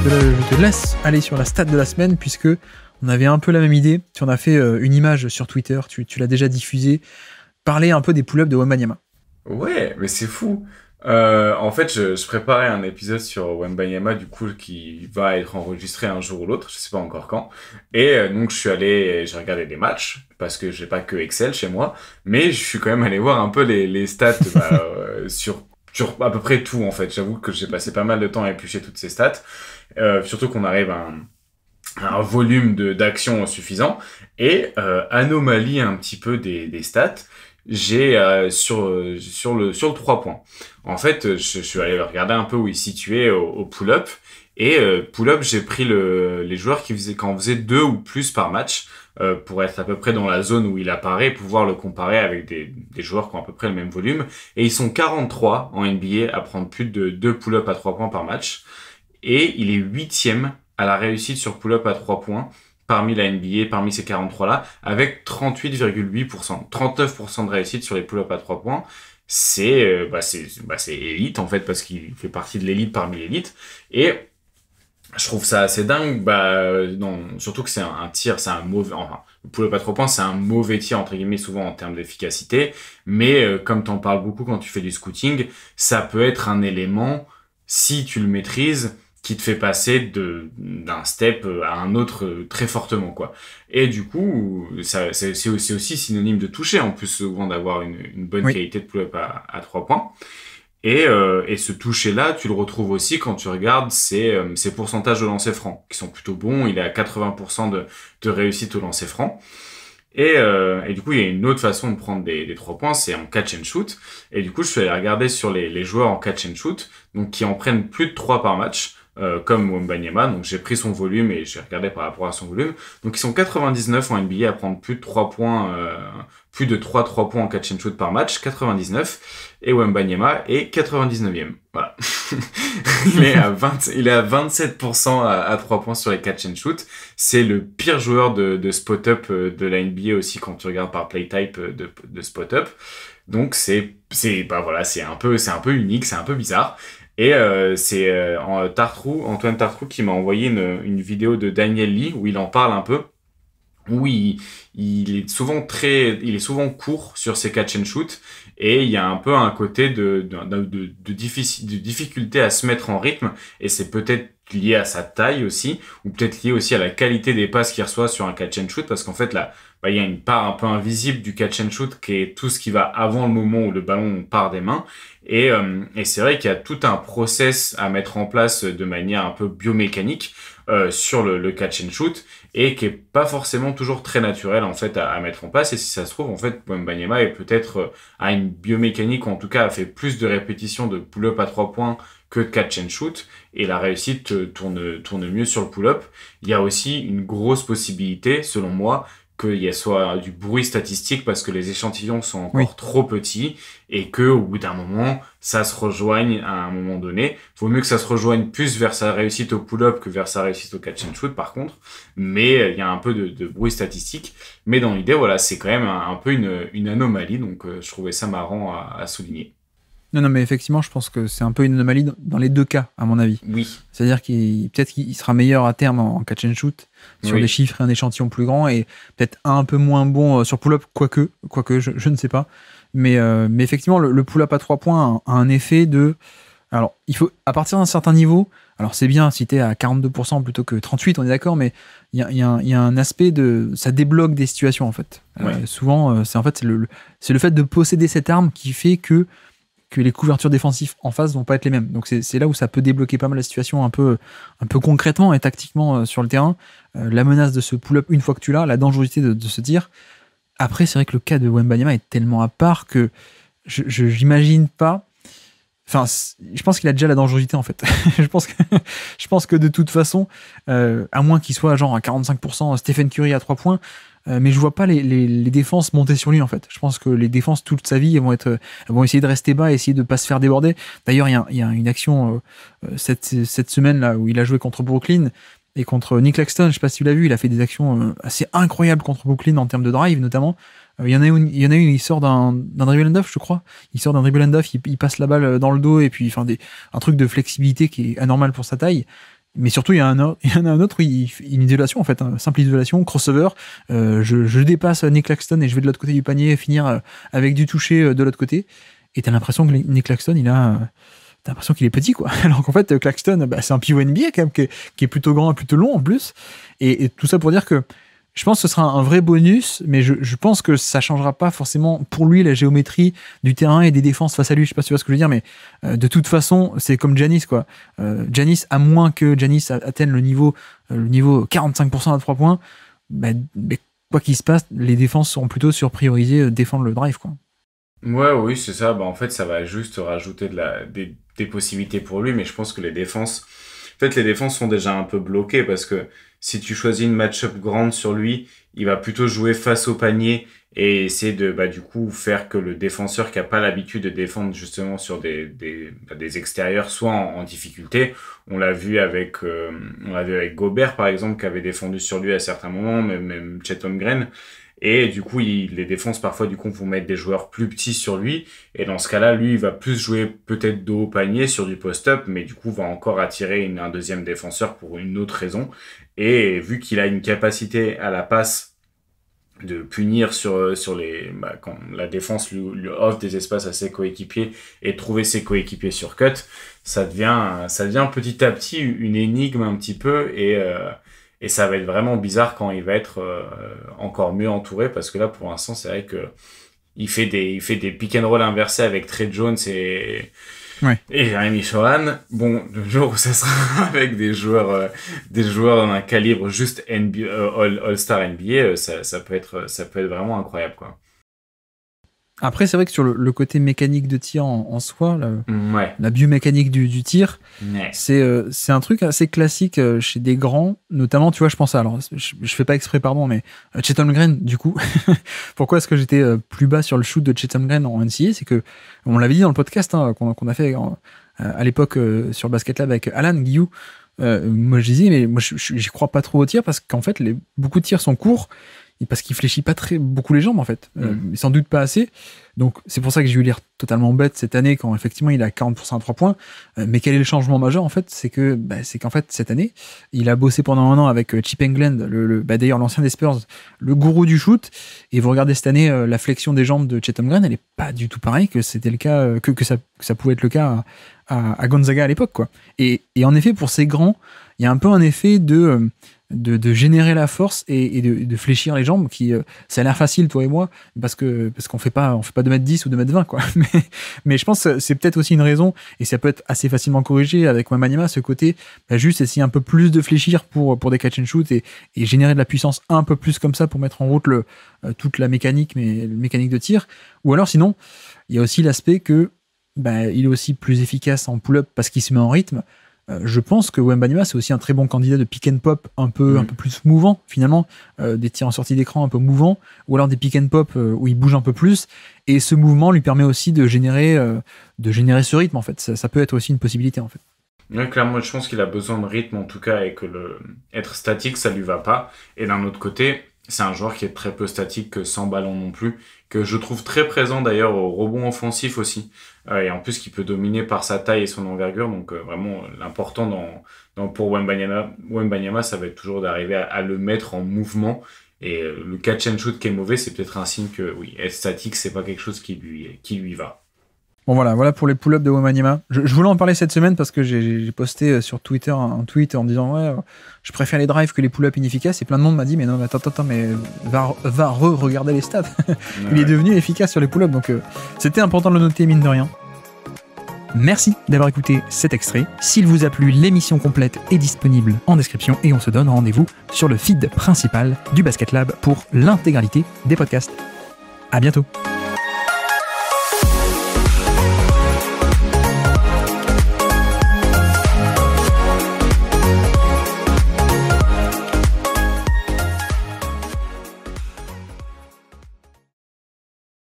Je te laisse aller sur la stat de la semaine puisque on avait un peu la même idée. Tu en as fait une image sur Twitter, tu l'as déjà diffusée. Parler un peu des pull-ups de Wembanyama. Ouais, mais c'est fou. En fait, je préparais un épisode sur Wembanyama, du coup, qui va être enregistré un jour ou l'autre, je sais pas encore quand. Et donc, j'ai regardé des matchs, parce que j'ai pas que Excel chez moi, mais je suis quand même allé voir un peu les stats sur à peu près tout, en fait. J'avoue que j'ai passé pas mal de temps à éplucher toutes ces stats, surtout qu'on arrive à un volume d'action suffisant. Et anomalie un petit peu des stats, j'ai sur le 3 points. En fait, je suis allé regarder un peu où il situait au pull-up. Et pull-up, j'ai pris les joueurs qui en faisaient 2 ou plus par match, pour être à peu près dans la zone où il apparaît, et pouvoir le comparer avec des joueurs qui ont à peu près le même volume. Et ils sont 43 en NBA à prendre plus de 2 pull-up à 3 points par match. Et il est 8e à la réussite sur pull-up à 3 points parmi la NBA, parmi ces 43-là, avec 38,8%. 39% de réussite sur les pull-up à 3 points. C'est élite, en fait, parce qu'il fait partie de l'élite parmi l'élite. Et je trouve ça assez dingue, surtout que c'est un tir, c'est un mauvais, enfin, le pull-up à 3 points, c'est un mauvais tir, entre guillemets, souvent en termes d'efficacité. Mais comme t'en parles beaucoup quand tu fais du scouting, ça peut être un élément, si tu le maîtrises, qui te fait passer d'un step à un autre très fortement, quoi. Et du coup, c'est aussi synonyme de toucher, en plus, souvent d'avoir une bonne qualité de pull-up à 3 points. Et ce toucher-là, tu le retrouves aussi quand tu regardes ses pourcentages de lancer franc, qui sont plutôt bons. Il est à 80% de réussite au lancer franc. Et du coup, il y a une autre façon de prendre des 3 points, c'est en catch and shoot. Et du coup, je suis allé regarder sur les joueurs en catch and shoot, donc qui en prennent plus de 3 par match, comme Wembanyama. Donc j'ai pris son volume et j'ai regardé par rapport à son volume. Donc ils sont 99 en NBA à prendre plus de 3 points, plus de 3 points en catch and shoot par match, 99. Et Wembanyama est 99e. Voilà. il est à 27% à 3 points sur les catch and shoot. C'est le pire joueur de spot-up de la NBA aussi quand tu regardes par play type de spot-up. Donc c'est un peu unique, c'est un peu bizarre. Et c'est Antoine Tartrou qui m'a envoyé une vidéo de Daniel Lee où il en parle un peu, où il est souvent court sur ses catch and shoot, et il y a un peu un côté de difficulté à se mettre en rythme, et c'est peut-être lié à sa taille aussi, ou peut-être lié aussi à la qualité des passes qu'il reçoit sur un catch and shoot, parce qu'en fait là, il y a une part un peu invisible du catch and shoot qui est tout ce qui va avant le moment où le ballon part des mains. Et c'est vrai qu'il y a tout un process à mettre en place de manière un peu biomécanique sur le catch and shoot, et qui est pas forcément toujours très naturel en fait à mettre en place. Et si ça se trouve, en fait, Wembanyama est peut-être a une biomécanique, ou en tout cas a fait plus de répétitions de pull-up à 3 points que de catch and shoot, et la réussite tourne mieux sur le pull-up. Il y a aussi une grosse possibilité, selon moi, qu'il y ait soit du bruit statistique parce que les échantillons sont encore trop petits, et que au bout d'un moment ça se rejoigne à un moment donné. Vaut mieux que ça se rejoigne plus vers sa réussite au pull-up que vers sa réussite au catch and shoot, par contre. Mais il y a un peu de bruit statistique. Mais dans l'idée, voilà, c'est quand même un peu une anomalie, donc je trouvais ça marrant à souligner. Non, mais effectivement, je pense que c'est un peu une anomalie dans les deux cas, à mon avis. Oui. C'est-à-dire peut-être qu'il sera meilleur à terme en catch and shoot, sur des chiffres et un échantillon plus grand, et peut-être un peu moins bon sur pull-up, quoique je ne sais pas. Mais effectivement, le pull-up à 3 points a un effet de... Alors, il faut, à partir d'un certain niveau, alors c'est bien si t'es à 42% plutôt que 38%, on est d'accord, mais il y a un aspect de... Ça débloque des situations, en fait. Souvent, c'est le fait de posséder cette arme qui fait que les couvertures défensives en face vont pas être les mêmes. Donc c'est là où ça peut débloquer pas mal la situation un peu concrètement et tactiquement sur le terrain. La menace de ce pull-up, une fois que tu l'as, la dangerosité de ce tir. Après, c'est vrai que le cas de Wembanyama est tellement à part que j'imagine pas... Enfin, je pense qu'il a déjà la dangerosité, en fait. je pense que de toute façon, à moins qu'il soit genre à 45% Stephen Curry à 3 points, mais je vois pas les défenses monter sur lui, en fait. Je pense que les défenses toute sa vie elles vont essayer de rester bas, essayer de pas se faire déborder. D'ailleurs, il y a une action cette semaine là où il a joué contre Brooklyn et contre Nick Claxton. Je sais pas si tu l'as vu, il a fait des actions assez incroyables contre Brooklyn en termes de drive notamment. Il y en a une, il sort d'un dribble and off, je crois. Il sort d'un dribble and off, il passe la balle dans le dos, et puis un truc de flexibilité qui est anormal pour sa taille. Mais surtout, il y en a un autre où une isolation, en fait, simple isolation, crossover. Je dépasse Nick Claxton et je vais de l'autre côté du panier finir avec du toucher de l'autre côté. Et t'as l'impression que Nick Claxton, t'as l'impression qu'il est petit, quoi. Alors qu'en fait, Claxton, c'est un pivot NBA quand même, qui est plutôt grand et plutôt long en plus. Et tout ça pour dire que je pense que ce sera un vrai bonus, mais je pense que ça changera pas forcément pour lui la géométrie du terrain et des défenses face à lui. Je sais pas si tu vois ce que je veux dire, mais de toute façon, c'est comme Giannis, quoi. Giannis, à moins que Giannis atteigne le niveau 45% à 3 points, mais quoi qu'il se passe, les défenses seront plutôt sur prioriser défendre le drive, quoi. Ouais, oui, c'est ça. En fait, ça va juste rajouter des possibilités pour lui, mais je pense que les défenses sont déjà un peu bloquées parce que si tu choisis une match-up grande sur lui, il va plutôt jouer face au panier et essayer de, du coup, faire que le défenseur qui a pas l'habitude de défendre justement sur des extérieurs soit en difficulté. On l'a vu avec Gobert, par exemple, qui avait défendu sur lui à certains moments, même Chet Holmgren. Et du coup, les défenses, parfois, du coup, vont mettre des joueurs plus petits sur lui. Et dans ce cas-là, lui, il va plus jouer peut-être dos au panier sur du post-up, mais du coup, va encore attirer un deuxième défenseur pour une autre raison. Et vu qu'il a une capacité à la passe de punir sur quand la défense lui offre des espaces à ses coéquipiers et trouver ses coéquipiers sur cut, ça devient petit à petit une énigme un petit peu et ça va être vraiment bizarre quand il va être encore mieux entouré parce que là, pour l'instant, c'est vrai que il fait des pick and roll inversés avec Trey Jones et Jeremy Sohan. Bon, le jour où ça sera avec des joueurs d'un calibre juste All-Star NBA, ça peut être vraiment incroyable, quoi. Après, c'est vrai que sur le côté mécanique de tir en soi, la biomécanique du tir, c'est un truc assez classique chez des grands, notamment, tu vois, je pense à, alors, je fais pas exprès, pardon, mais Chet Holmgren, du coup. Pourquoi est-ce que j'étais plus bas sur le shoot de Chet Holmgren en NCAA? C'est que, on l'avait dit dans le podcast qu'on a fait à l'époque sur le Basket Lab avec Alan Guillou. Moi, je disais, mais moi, j'y crois pas trop au tir parce qu'en fait, beaucoup de tirs sont courts. Parce qu'il fléchit pas beaucoup les jambes en fait, sans doute pas assez. Donc c'est pour ça que j'ai eu l'air totalement bête cette année quand effectivement il a 40% à 3 points. Mais quel est le changement majeur en fait? C'est qu'en fait cette année il a bossé pendant un an avec Chip Engelland, d'ailleurs l'ancien des Spurs, le gourou du shoot. Et vous regardez cette année la flexion des jambes de Chet Holmgren, elle est pas du tout pareille que c'était le cas que ça pouvait être le cas à Gonzaga à l'époque, quoi. Et en effet pour ces grands, il y a un peu un effet de générer la force et de fléchir les jambes qui ça a l'air facile, toi et moi, parce qu'on fait pas 2m10 ou 2m20, quoi. Mais je pense que c'est peut-être aussi une raison, et ça peut être assez facilement corrigé avec Wembanyama, ce côté juste essayer un peu plus de fléchir pour des catch and shoot et générer de la puissance un peu plus comme ça pour mettre en route toute la mécanique de tir. Ou alors sinon il y a aussi l'aspect que il est aussi plus efficace en pull-up parce qu'il se met en rythme. Je pense que Wembanyama c'est aussi un très bon candidat de pick and pop un peu plus mouvant finalement, des tirs en sortie d'écran un peu mouvants, ou alors des pick and pop où il bouge un peu plus, et ce mouvement lui permet aussi de générer ce rythme en fait. Ça peut être aussi une possibilité en fait. Ouais, clairement, je pense qu'il a besoin de rythme en tout cas, et que être statique ça lui va pas. Et d'un autre côté, c'est un joueur qui est très peu statique sans ballon non plus, que je trouve très présent d'ailleurs au rebond offensif aussi, et en plus qui peut dominer par sa taille et son envergure. Donc vraiment l'important pour Wembanyama, ça va être toujours d'arriver à le mettre en mouvement. Et le catch and shoot qui est mauvais, c'est peut-être un signe que oui, être statique c'est pas quelque chose qui lui va. Bon voilà pour les pull-ups de Wembanyama. Je voulais en parler cette semaine parce que j'ai posté sur Twitter un tweet en disant je préfère les drives que les pull-ups inefficaces, et plein de monde m'a dit mais non mais attends mais va regarder les stats. Il est devenu efficace sur les pull-ups, donc c'était important de le noter mine de rien. Merci d'avoir écouté cet extrait. S'il vous a plu, l'émission complète est disponible en description et on se donne rendez-vous sur le feed principal du Basket Lab pour l'intégralité des podcasts. À bientôt.